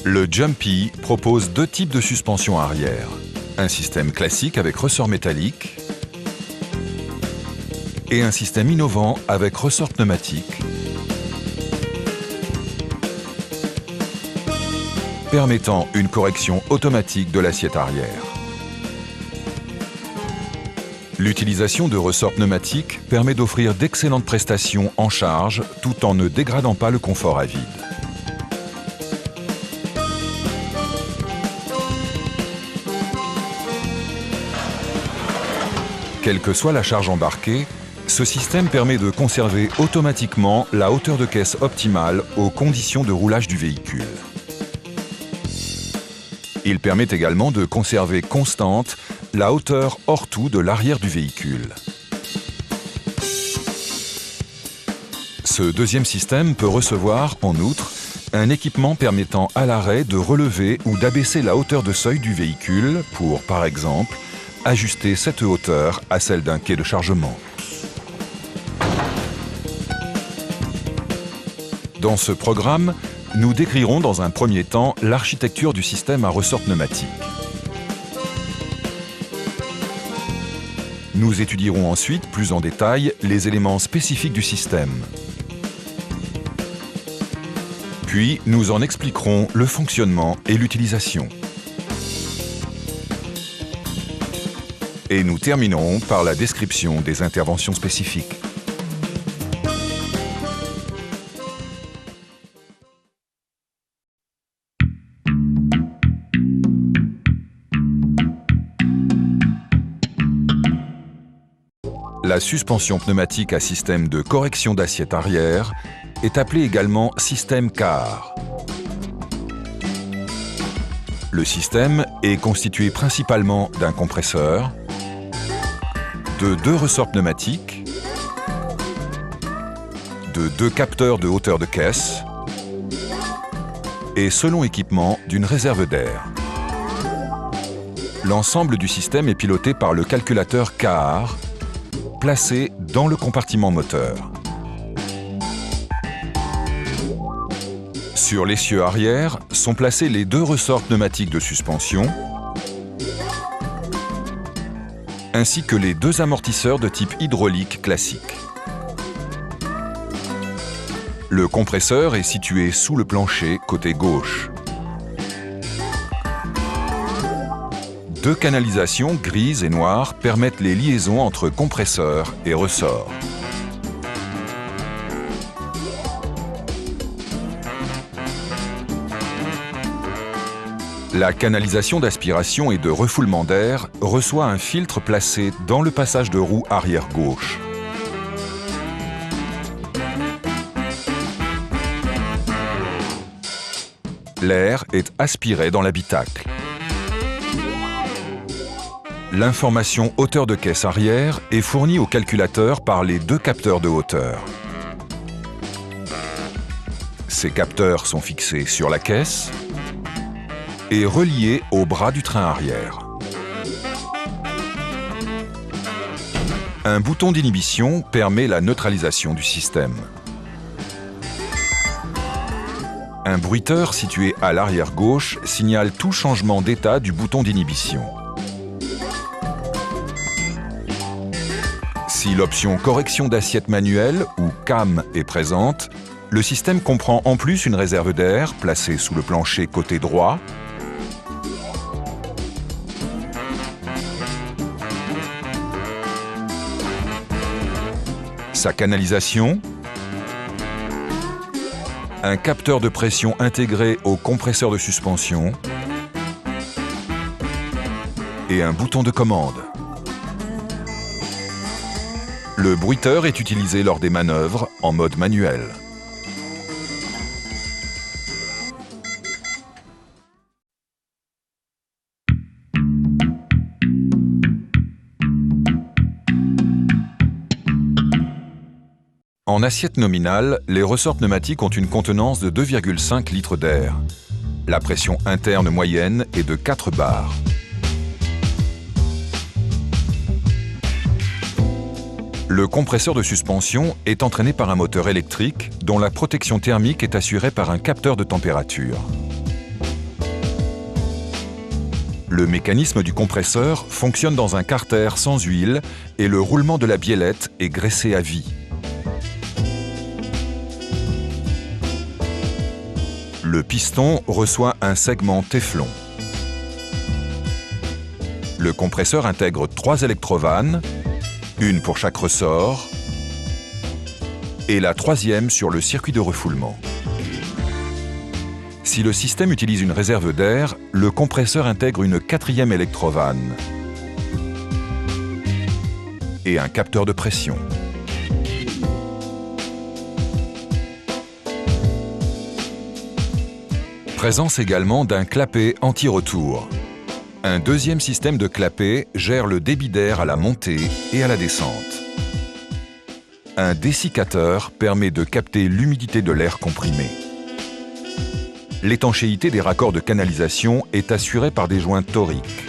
Le Jumpy propose deux types de suspension arrière. Un système classique avec ressort métallique et un système innovant avec ressort pneumatique, permettant une correction automatique de l'assiette arrière. L'utilisation de ressorts pneumatiques permet d'offrir d'excellentes prestations en charge tout en ne dégradant pas le confort à vide. Quelle que soit la charge embarquée, ce système permet de conserver automatiquement la hauteur de caisse optimale aux conditions de roulage du véhicule. Il permet également de conserver constante la hauteur hors tout de l'arrière du véhicule. Ce deuxième système peut recevoir, en outre, un équipement permettant à l'arrêt de relever ou d'abaisser la hauteur de seuil du véhicule pour, par exemple, ajuster cette hauteur à celle d'un quai de chargement. Dans ce programme, nous décrirons dans un premier temps l'architecture du système à ressort pneumatique. Nous étudierons ensuite plus en détail les éléments spécifiques du système. Puis, nous en expliquerons le fonctionnement et l'utilisation. Et nous terminerons par la description des interventions spécifiques. La suspension pneumatique à système de correction d'assiette arrière est appelée également système CAR. Le système est constitué principalement d'un compresseur, de deux ressorts pneumatiques, de deux capteurs de hauteur de caisse et, selon équipement, d'une réserve d'air. L'ensemble du système est piloté par le calculateur CAR, placé dans le compartiment moteur. Sur l'essieu arrière sont placés les deux ressorts pneumatiques de suspension, ainsi que les deux amortisseurs de type hydraulique classique. Le compresseur est situé sous le plancher côté gauche. Deux canalisations grises et noires permettent les liaisons entre compresseur et ressort. La canalisation d'aspiration et de refoulement d'air reçoit un filtre placé dans le passage de roue arrière gauche. L'air est aspiré dans l'habitacle. L'information hauteur de caisse arrière est fournie au calculateur par les deux capteurs de hauteur. Ces capteurs sont fixés sur la caisse et reliés au bras du train arrière. Un bouton d'inhibition permet la neutralisation du système. Un bruiteur situé à l'arrière gauche signale tout changement d'état du bouton d'inhibition. Si l'option correction d'assiette manuelle ou CAM est présente, le système comprend en plus une réserve d'air placée sous le plancher côté droit, sa canalisation, un capteur de pression intégré au compresseur de suspension et un bouton de commande. Le bruiteur est utilisé lors des manœuvres en mode manuel. En assiette nominale, les ressorts pneumatiques ont une contenance de 2,5 litres d'air. La pression interne moyenne est de 4 bars. Le compresseur de suspension est entraîné par un moteur électrique dont la protection thermique est assurée par un capteur de température. Le mécanisme du compresseur fonctionne dans un carter sans huile et le roulement de la biellette est graissé à vie. Le piston reçoit un segment téflon. Le compresseur intègre 3 électrovannes, une pour chaque ressort, et la 3e sur le circuit de refoulement. Si le système utilise une réserve d'air, le compresseur intègre une 4e électrovanne et un capteur de pression. Présence également d'un clapet anti-retour. Un 2e système de clapet gère le débit d'air à la montée et à la descente. Un dessiccateur permet de capter l'humidité de l'air comprimé. L'étanchéité des raccords de canalisation est assurée par des joints toriques.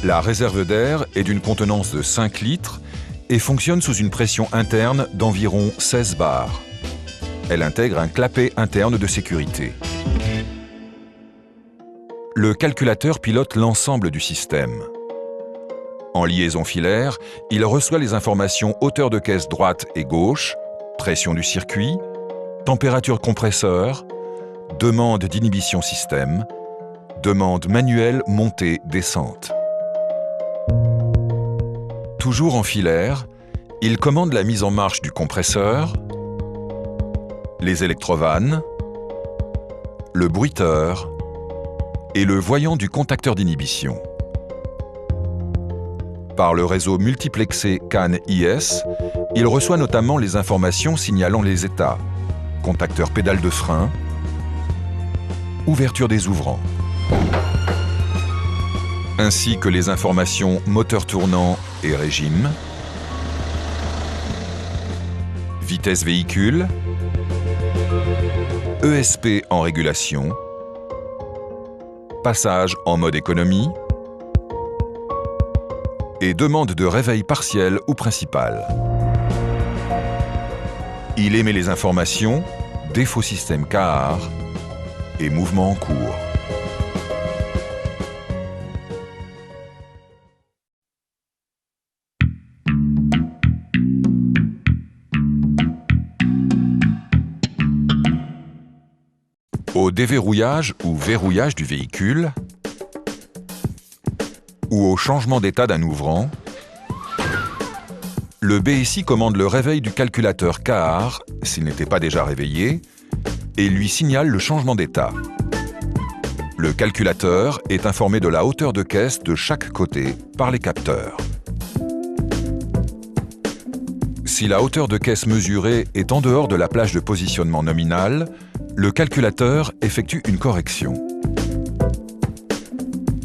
La réserve d'air est d'une contenance de 5 litres et fonctionne sous une pression interne d'environ 16 bars. Elle intègre un clapet interne de sécurité. Le calculateur pilote l'ensemble du système. En liaison filaire, il reçoit les informations hauteur de caisse droite et gauche, pression du circuit, température compresseur, demande d'inhibition système, demande manuelle montée-descente. Toujours en filaire, il commande la mise en marche du compresseur, les électrovannes, le bruiteur et le voyant du contacteur d'inhibition. Par le réseau multiplexé CAN-IS, il reçoit notamment les informations signalant les états, contacteur pédale de frein, ouverture des ouvrants, ainsi que les informations moteur tournant et régime, vitesse véhicule, ESP en régulation, passage en mode économie et demande de réveil partiel ou principal. Il émet les informations défaut système CAHAR et mouvement en cours. Au déverrouillage ou verrouillage du véhicule ou au changement d'état d'un ouvrant, le BSI commande le réveil du calculateur CAHAR, s'il n'était pas déjà réveillé, et lui signale le changement d'état. Le calculateur est informé de la hauteur de caisse de chaque côté par les capteurs. Si la hauteur de caisse mesurée est en dehors de la plage de positionnement nominale, le calculateur effectue une correction.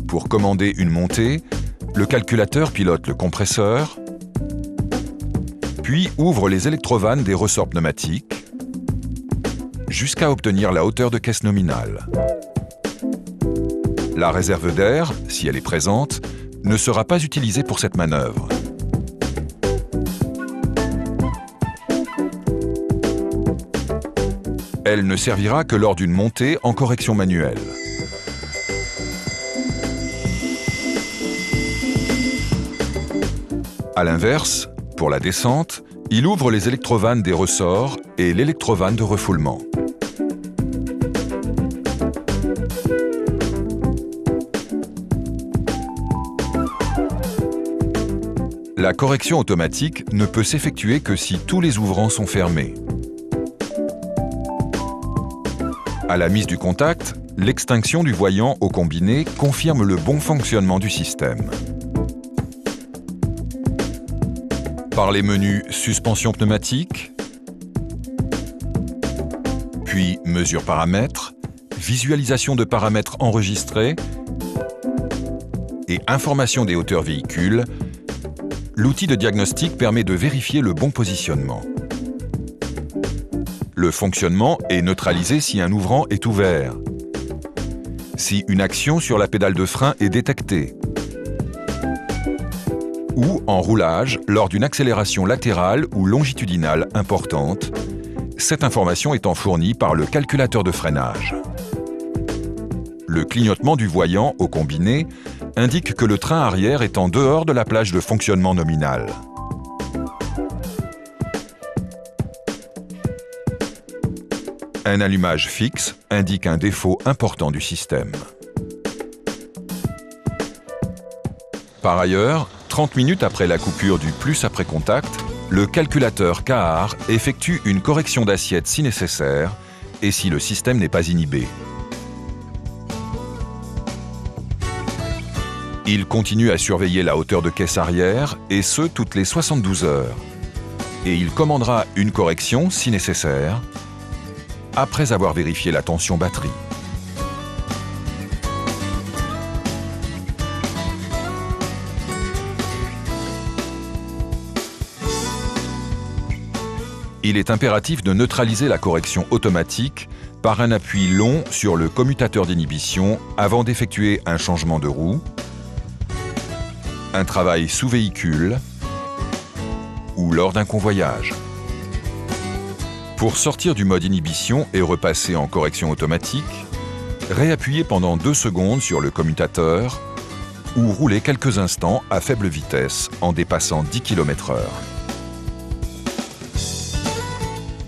Pour commander une montée, le calculateur pilote le compresseur, puis ouvre les électrovannes des ressorts pneumatiques jusqu'à obtenir la hauteur de caisse nominale. La réserve d'air, si elle est présente, ne sera pas utilisée pour cette manœuvre. Elle ne servira que lors d'une montée en correction manuelle. À l'inverse, pour la descente, il ouvre les électrovannes des ressorts et l'électrovanne de refoulement. La correction automatique ne peut s'effectuer que si tous les ouvrants sont fermés. À la mise du contact, l'extinction du voyant au combiné confirme le bon fonctionnement du système. Par les menus suspension pneumatique, puis mesure paramètres, visualisation de paramètres enregistrés et information des hauteurs véhicules, l'outil de diagnostic permet de vérifier le bon positionnement. Le fonctionnement est neutralisé si un ouvrant est ouvert, si une action sur la pédale de frein est détectée, ou en roulage lors d'une accélération latérale ou longitudinale importante, cette information étant fournie par le calculateur de freinage. Le clignotement du voyant au combiné indique que le train arrière est en dehors de la plage de fonctionnement nominal. Un allumage fixe indique un défaut important du système. Par ailleurs, 30 minutes après la coupure du plus après contact, le calculateur CAHAR effectue une correction d'assiette si nécessaire et si le système n'est pas inhibé. Il continue à surveiller la hauteur de caisse arrière, et ce, toutes les 72 heures. Et il commandera une correction, si nécessaire, après avoir vérifié la tension batterie. Il est impératif de neutraliser la correction automatique par un appui long sur le commutateur d'inhibition avant d'effectuer un changement de roue, un travail sous véhicule ou lors d'un convoyage. Pour sortir du mode inhibition et repasser en correction automatique, réappuyez pendant 2 secondes sur le commutateur ou roulez quelques instants à faible vitesse en dépassant 10 km/h.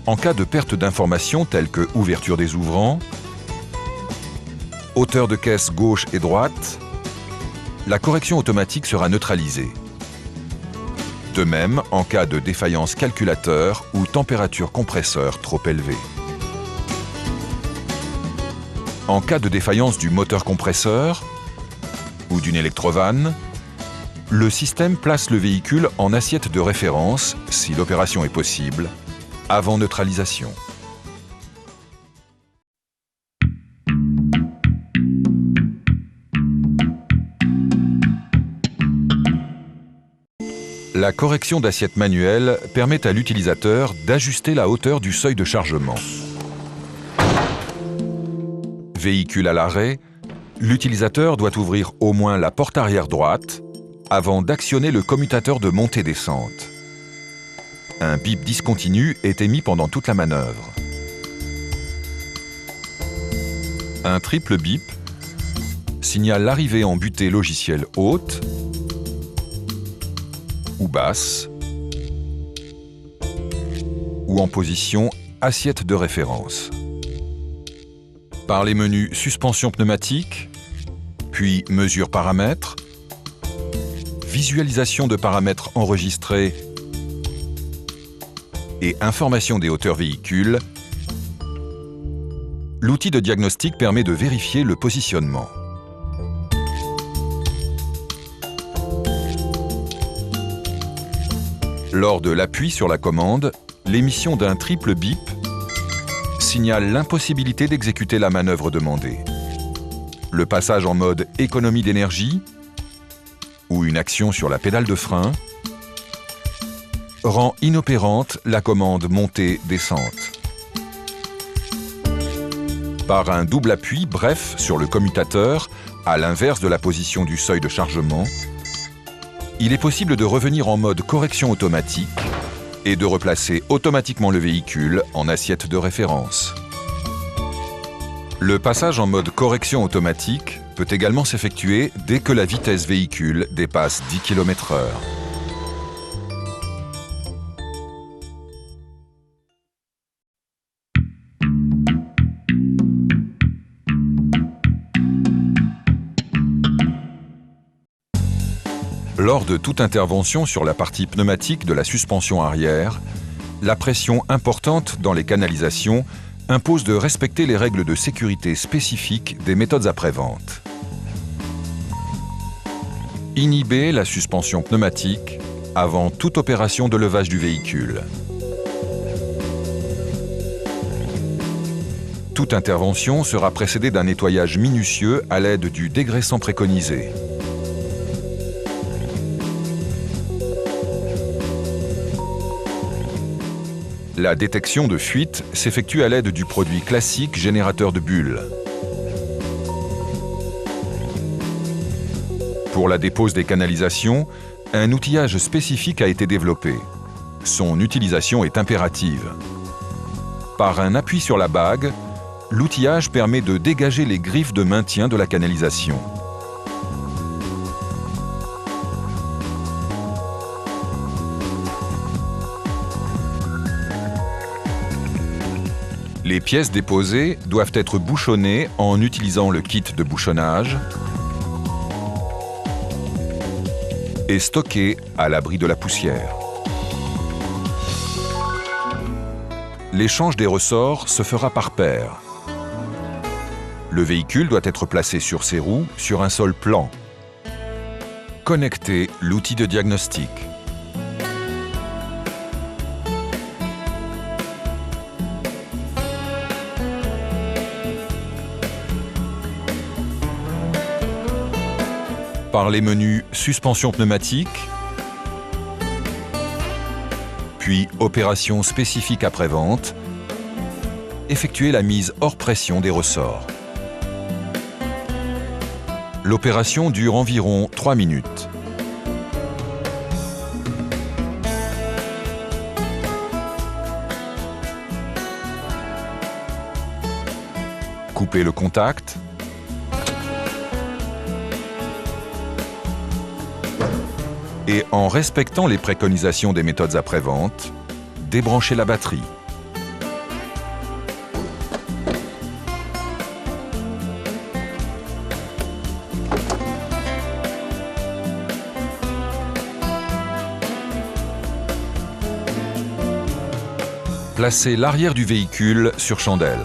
En cas de perte d'informations telles que ouverture des ouvrants, hauteur de caisse gauche et droite, la correction automatique sera neutralisée. De même, en cas de défaillance calculateur ou température compresseur trop élevée. En cas de défaillance du moteur compresseur ou d'une électrovanne, le système place le véhicule en assiette de référence, si l'opération est possible, avant neutralisation. La correction d'assiette manuelle permet à l'utilisateur d'ajuster la hauteur du seuil de chargement. Véhicule à l'arrêt, l'utilisateur doit ouvrir au moins la porte arrière droite avant d'actionner le commutateur de montée-descente. Un bip discontinu est émis pendant toute la manœuvre. Un triple bip signale l'arrivée en butée logicielle haute ou basse, ou en position assiette de référence. Par les menus suspension pneumatique, puis mesure paramètres, visualisation de paramètres enregistrés et information des hauteurs véhicules, l'outil de diagnostic permet de vérifier le positionnement. Lors de l'appui sur la commande, l'émission d'un triple bip signale l'impossibilité d'exécuter la manœuvre demandée. Le passage en mode économie d'énergie ou une action sur la pédale de frein rend inopérante la commande montée-descente. Par un double appui bref sur le commutateur, à l'inverse de la position du seuil de chargement, il est possible de revenir en mode correction automatique et de replacer automatiquement le véhicule en assiette de référence. Le passage en mode correction automatique peut également s'effectuer dès que la vitesse véhicule dépasse 10 km/h. Lors de toute intervention sur la partie pneumatique de la suspension arrière, la pression importante dans les canalisations impose de respecter les règles de sécurité spécifiques des méthodes après-vente. Inhiber la suspension pneumatique avant toute opération de levage du véhicule. Toute intervention sera précédée d'un nettoyage minutieux à l'aide du dégraissant préconisé. La détection de fuite s'effectue à l'aide du produit classique générateur de bulles. Pour la dépose des canalisations, un outillage spécifique a été développé. Son utilisation est impérative. Par un appui sur la bague, l'outillage permet de dégager les griffes de maintien de la canalisation. Les pièces déposées doivent être bouchonnées en utilisant le kit de bouchonnage et stockées à l'abri de la poussière. L'échange des ressorts se fera par paire. Le véhicule doit être placé sur ses roues sur un sol plan. Connectez l'outil de diagnostic. Par les menus suspension pneumatique, puis opération spécifique après-vente, effectuez la mise hors pression des ressorts. L'opération dure environ 3 minutes. Coupez le contact. Et en respectant les préconisations des méthodes après-vente, débranchez la batterie. Placez l'arrière du véhicule sur chandelle.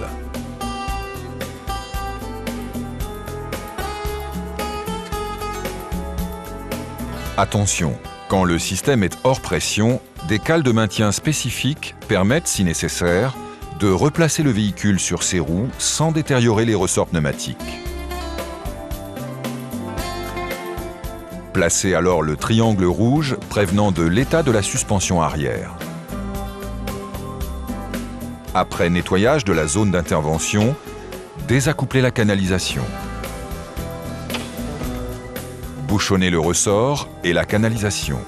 Attention, quand le système est hors pression, des cales de maintien spécifiques permettent, si nécessaire, de replacer le véhicule sur ses roues sans détériorer les ressorts pneumatiques. Placez alors le triangle rouge prévenant de l'état de la suspension arrière. Après nettoyage de la zone d'intervention, désaccouplez la canalisation. Bouchonnez le ressort et la canalisation.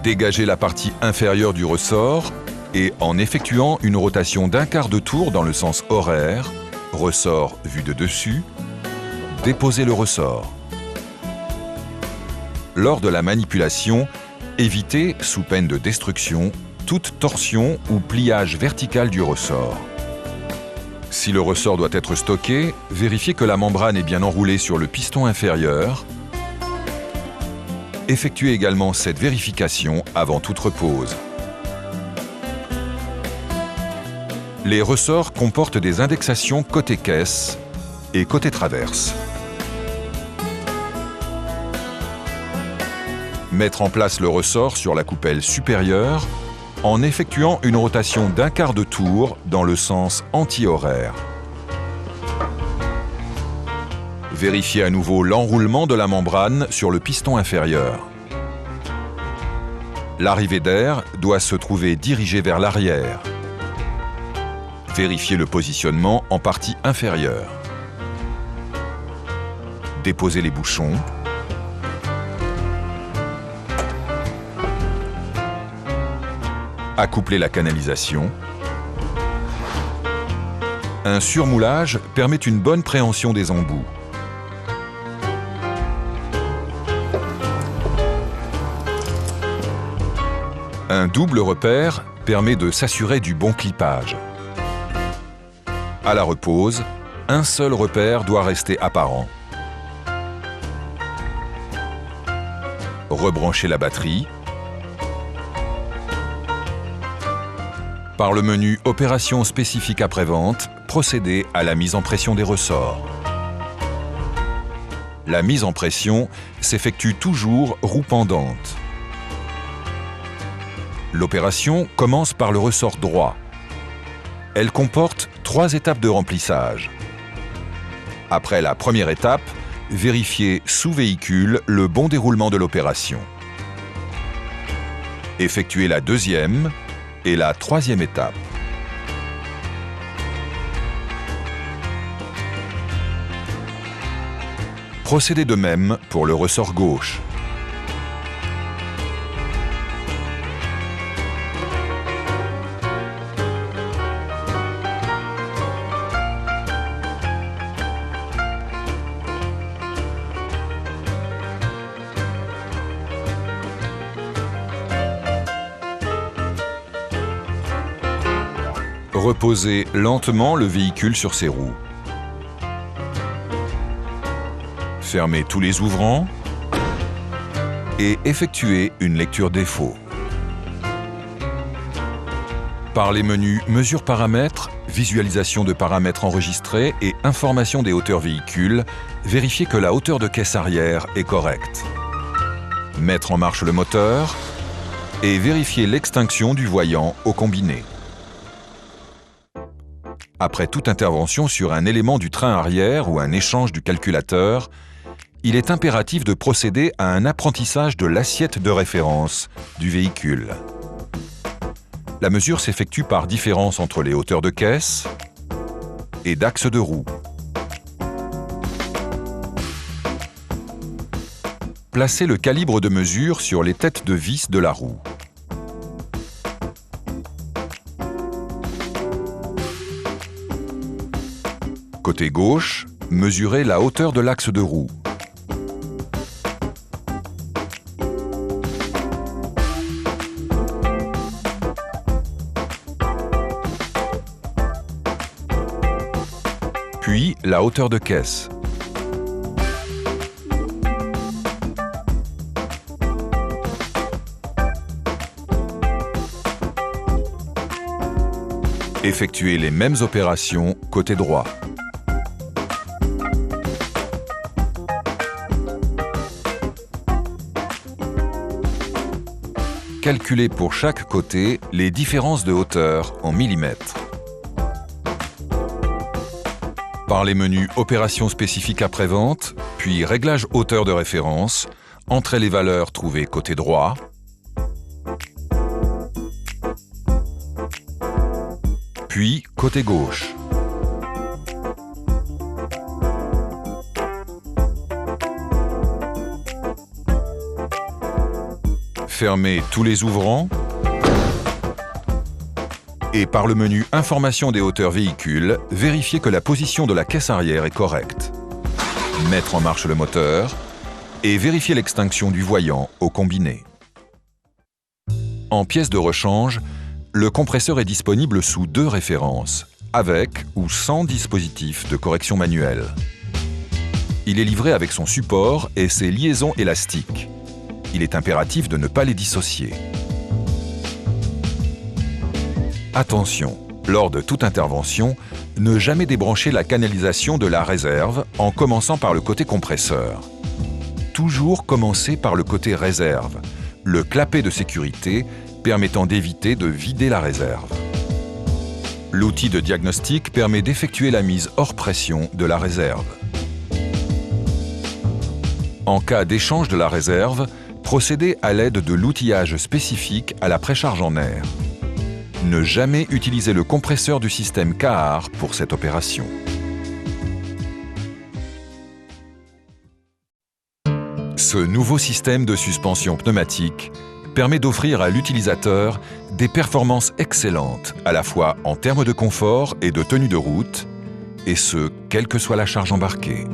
Dégagez la partie inférieure du ressort et en effectuant une rotation d'un quart de tour dans le sens horaire, ressort vu de dessus, déposez le ressort. Lors de la manipulation, évitez, sous peine de destruction, toute torsion ou pliage vertical du ressort. Si le ressort doit être stocké, vérifiez que la membrane est bien enroulée sur le piston inférieur. Effectuez également cette vérification avant toute repose. Les ressorts comportent des indexations côté caisse et côté traverse. Mettre en place le ressort sur la coupelle supérieure en effectuant une rotation d'un quart de tour dans le sens anti-horaire. Vérifiez à nouveau l'enroulement de la membrane sur le piston inférieur. L'arrivée d'air doit se trouver dirigée vers l'arrière. Vérifiez le positionnement en partie inférieure. Déposez les bouchons. Accouplez la canalisation. Un surmoulage permet une bonne préhension des embouts. Un double repère permet de s'assurer du bon clipage. À la repose, un seul repère doit rester apparent. Rebranchez la batterie. Par le menu Opération spécifique après-vente, procédez à la mise en pression des ressorts. La mise en pression s'effectue toujours roue pendante. L'opération commence par le ressort droit. Elle comporte 3 étapes de remplissage. Après la première étape, vérifiez sous véhicule le bon déroulement de l'opération. Effectuez la deuxième et la troisième étape. Procédez de même pour le ressort gauche. Reposez lentement le véhicule sur ses roues. Fermez tous les ouvrants et effectuez une lecture défaut. Par les menus Mesure paramètres, Visualisation de paramètres enregistrés et Information des hauteurs véhicules, vérifiez que la hauteur de caisse arrière est correcte. Mettre en marche le moteur et vérifier l'extinction du voyant au combiné. Après toute intervention sur un élément du train arrière ou un échange du calculateur, il est impératif de procéder à un apprentissage de l'assiette de référence du véhicule. La mesure s'effectue par différence entre les hauteurs de caisse et d'axe de roue. Placez le calibre de mesure sur les têtes de vis de la roue. Côté gauche, mesurez la hauteur de l'axe de roue. Puis la hauteur de caisse. Effectuez les mêmes opérations côté droit. Calculez pour chaque côté les différences de hauteur en millimètres. Par les menus Opérations spécifiques après-vente, puis Réglage hauteur de référence, entrez les valeurs trouvées côté droit, puis côté gauche. Fermez tous les ouvrants et par le menu Information des hauteurs véhicules, vérifiez que la position de la caisse arrière est correcte. Mettre en marche le moteur et vérifier l'extinction du voyant au combiné. En pièce de rechange, le compresseur est disponible sous 2 références, avec ou sans dispositif de correction manuelle. Il est livré avec son support et ses liaisons élastiques. Il est impératif de ne pas les dissocier. Attention, lors de toute intervention, ne jamais débrancher la canalisation de la réserve en commençant par le côté compresseur. Toujours commencer par le côté réserve, le clapet de sécurité permettant d'éviter de vider la réserve. L'outil de diagnostic permet d'effectuer la mise hors pression de la réserve. En cas d'échange de la réserve, procédez à l'aide de l'outillage spécifique à la précharge en air. Ne jamais utiliser le compresseur du système Cahar pour cette opération. Ce nouveau système de suspension pneumatique permet d'offrir à l'utilisateur des performances excellentes, à la fois en termes de confort et de tenue de route, et ce, quelle que soit la charge embarquée.